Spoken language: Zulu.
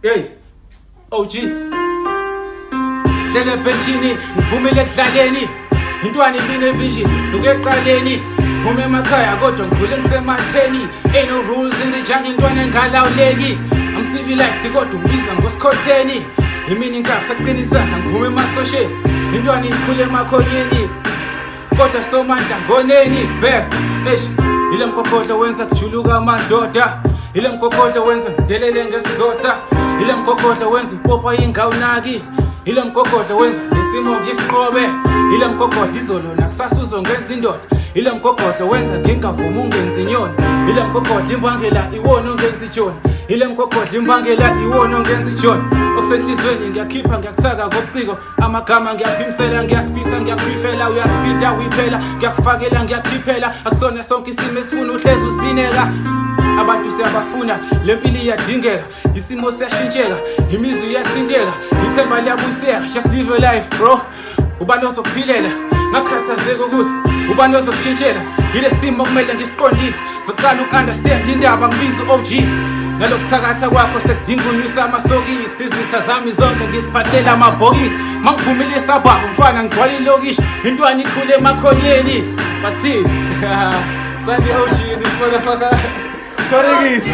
Hey, OG Hlele benchini, ngiphumile ekudlaleni Intwana ibine vision, suke eqaleni Phume emakhaya kodwa ngikhule ngisematheni Ain't no rules in the jungle, intwana engalawuleki I'm civilized kodwa ngibiza ngosikhotheni Imini inkaphi saqina isandla ngiphume emasosheni Intwana ikhule emakhonyeni kodwa somandla ngoneni back ile mkokhodlo wenza kujuluka amadoda ile mkokhodlo wenza ngidelele ngesizotha ile mkokhodlo wenza upopa ingawunaki ile mkokhodlo wenza nesimo ngisiqobe ile mkokhodlo izolo nakusasa uzongenza indoda ile mkokhodlo wenza ngingavuma ungenza inyoni ile mkokhodlo imbangela iwona ongenza ijoni ile mkokhodlo imbangela iwona ongenza ijoni okusenhlizweni ngiyakhipha ngiyakuthaka ngobuciko amagama ngiyaphimisela ngiyasipisa ngiyakhwifela uyasipida uyiphela ngiyakufakela ngiyakhiphela akusona sonke isimo esifuna uhlezi usineka abantu siyabafuna lempilo iyadingeka isimo siyashintsheka imizwa iyathinteka ithemba liyabuyiseka just live your life bro ubani ozokuphilela ngakhathazeka ukuthi ubani ozokushintshela ile simo kumele ngisiqondise sokuqala ukunderstand indaba ngibiza OG nalokuthakatha kwakho sekudinga unyusa amasokisi izitha zami zonke ngisiphathela amabhokisi mangiphumile esababa mfana ngigcwala ilokishi intwana ikhule emakhonyeni bathi Sunday OG this motherfucker Corregis